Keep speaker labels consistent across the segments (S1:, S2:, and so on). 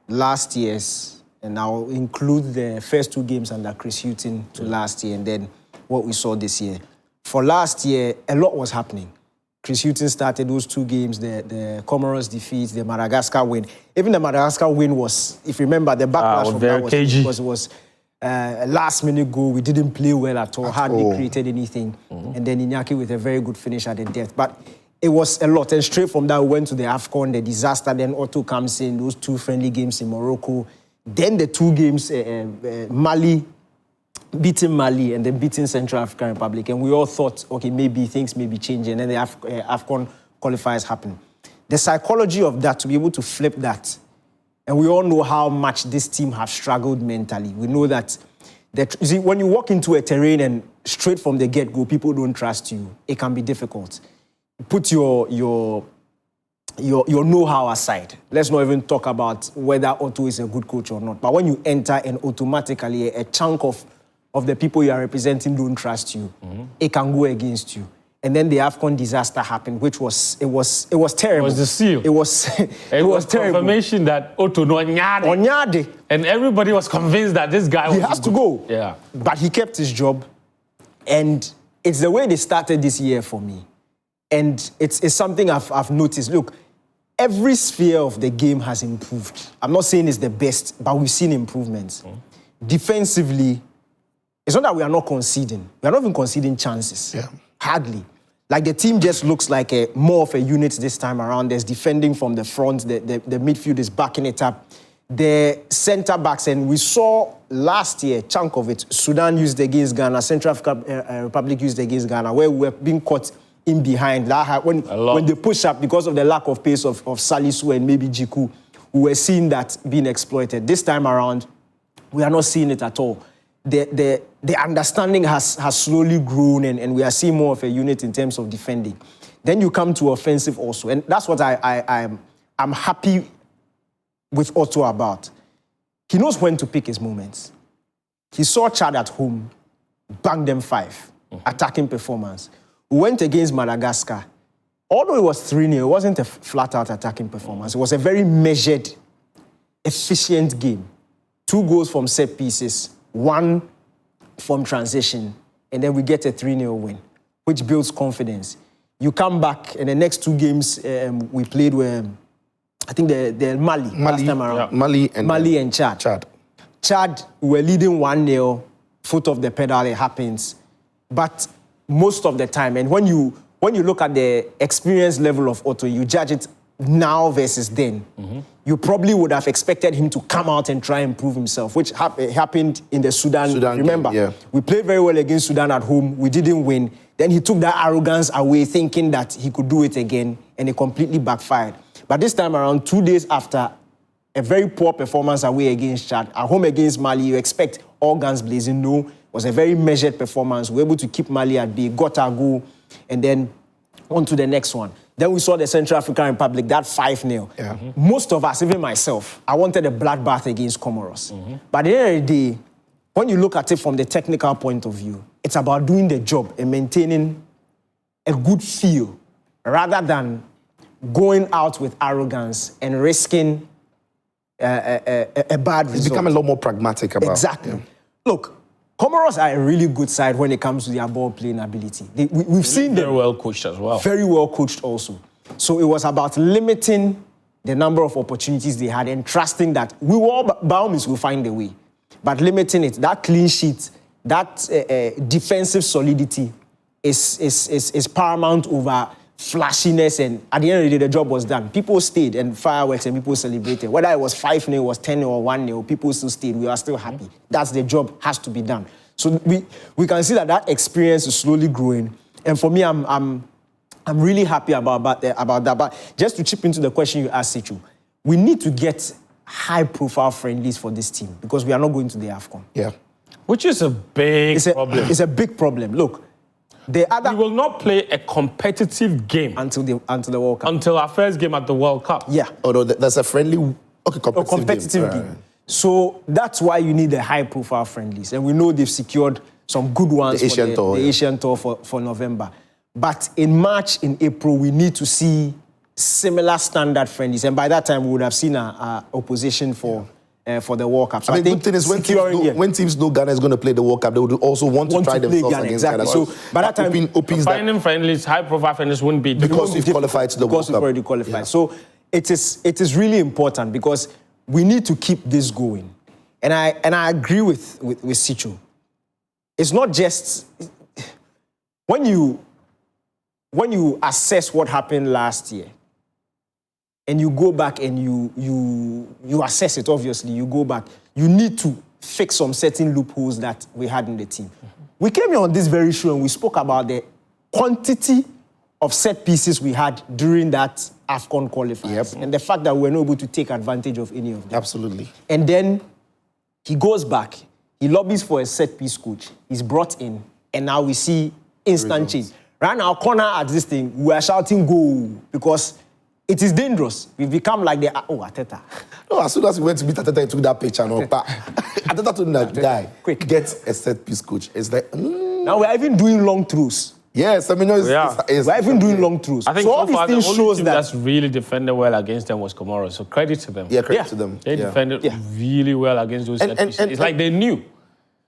S1: last year's, and I'll include the first 2 games under Chris Hughton to last year, and then what we saw this year. For last year, a lot was happening. Chris Hughton started those 2 games, the Comoros defeat, the Madagascar win. Even the Madagascar win was, if you remember, the backlash from that was a last-minute goal. We didn't play well at all, hardly created anything. And then Iñaki with a very good finish at the death. But it was a lot. And straight from that, we went to the AFCON, the disaster. Then Otto comes in, those 2 friendly games in Morocco. Then the 2 games, Mali, beating Mali and then beating Central African Republic. And we all thought, okay, maybe things may be changing. And then the AFCON qualifiers happen. The psychology of that, to be able to flip that, and we all know how much this team have struggled mentally. We know that, you see, when you walk into a terrain and straight from the get-go, people don't trust you, it can be difficult. Put your know-how aside. Let's not even talk about whether Otto is a good coach or not. But when you enter and automatically a chunk of the people you are representing don't trust you, it can go against you. And then the AFCON disaster happened, which was terrible.
S2: It was the seal.
S1: It was terrible.
S2: Confirmation that Otto no Onyade. And everybody was convinced that this guy
S1: has to go.
S2: Yeah.
S1: But he kept his job. And it's the way they started this year for me. And it's something I've noticed. Look, every sphere of the game has improved. I'm not saying it's the best, but we've seen improvements. Defensively, it's not that we are not conceding. We are not even conceding chances. Yeah. Hardly. Like the team just looks like more of a unit this time around. There's defending from the front. The midfield is backing it up. The centre backs, and we saw last year, chunk of it, Sudan used against Ghana, Central African Republic used against Ghana, where we were being caught in behind. When they push up, because of the lack of pace of Salisu and maybe Jiku, we were seeing that being exploited. This time around, we are not seeing it at all. The understanding has slowly grown, and we are seeing more of a unit in terms of defending. Then you come to offensive also, and that's what I'm happy with Otto about. He knows when to pick his moments. He saw Chad at home, banged them 5, attacking performance. We went against Madagascar. Although it was 3-0, it wasn't a flat-out attacking performance. It was a very measured, efficient game. 2 goals from set pieces, 1 from transition, and then we get a 3-0 win, which builds confidence. You come back, and the next 2 games we played were, I think, the Mali last time around.
S3: Yeah.
S1: Mali and Chad. Chad, we were leading 1-0, foot off the pedal, it happens. But most of the time, and when you look at the experience level of Otto, you judge it now versus then. You probably would have expected him to come out and try and prove himself, which happened in the Sudan. Remember,
S3: game, yeah.
S1: We played very well against Sudan at home. We didn't win. Then he took that arrogance away, thinking that he could do it again, and it completely backfired. But this time around, 2 days after a very poor performance away against Chad, at home against Mali, you expect all guns blazing. No, it was a very measured performance. We were able to keep Mali at bay, got our goal, and then on to the next one. Then we saw the Central African Republic, that 5-0. Yeah. Most of us, even myself, I wanted a bloodbath against Comoros. But at the end of the day, when you look at it from the technical point of view, it's about doing the job and maintaining a good feel rather than going out with arrogance and risking a bad result.
S3: It's become a lot more pragmatic about it.
S1: Exactly. Yeah. Look, Comoros are a really good side when it comes to their ball-playing ability. We've seen them.
S2: Very well coached as well.
S1: Very well coached also. So it was about limiting the number of opportunities they had and trusting that we will, by all means, will find a way. But limiting it, that clean sheet, that defensive solidity is paramount over flashiness, and at the end of the day, the job was done. People stayed and fireworks and people celebrated. Whether it was 5-0, was 10-0 or 1-0, people still stayed. We are still happy. That's the job, has to be done. So we can see that experience is slowly growing. And for me, I'm really happy about that. But just to chip into the question you asked, Sichu, we need to get high-profile friendlies for this team because we are not going to the AFCON.
S3: Yeah.
S2: Which is a big problem.
S1: It's a big problem. Look, we
S2: will not play a competitive game
S1: until the World Cup.
S2: Until our first game at the World Cup.
S1: Yeah.
S3: Oh, no, that's a friendly,
S1: competitive game. So that's why you need the high-profile friendlies. And we know they've secured some good ones
S3: for the
S1: Asian Tour for November. But in March, in April, we need to see similar standard friendlies, and by that time we would have seen a opposition for the World Cup. So
S3: the good thing is when teams know Ghana is going to play the World Cup, they would also want to try themselves against Ghana.
S1: So by that time,
S2: finding friendlies, high-profile friendlies wouldn't be
S3: because we've qualified to the World Cup.
S1: Because we've already qualified. Yeah. So it is really important because we need to keep this going. And I agree with Sicho. It's not just when you assess what happened last year and you go back and you assess it, obviously, you go back, you need to fix some certain loopholes that we had in the team. Mm-hmm. We came here on this very show and we spoke about the quantity of set pieces we had during that AFCON qualifiers.
S3: Yep.
S1: And the fact that we were not able to take advantage of any of them.
S3: Absolutely.
S1: And then he goes back, he lobbies for a set-piece coach, he's brought in, and now we see instant change. Right now, corner at this thing, we are shouting goal because it is dangerous. We've become like the, Ateta.
S3: No, as soon as we went to meet Ateta, he took that picture and all. Ateta told that guy,
S1: quick,
S3: get a set-piece coach. It's like,
S1: Now we're even doing long throws.
S3: Yes, I mean,
S1: we're even doing long throws.
S2: I think
S1: so all
S2: so far,
S1: these things
S2: the only
S1: shows
S2: team that's really defended well against them was Comoros. So credit to them.
S3: Yeah, credit to them.
S2: They defended really well against those set pieces. It's like they knew.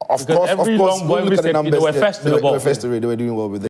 S3: Of course,
S2: every long ball, every set piece, they were first to the ball.
S3: They were doing well with it.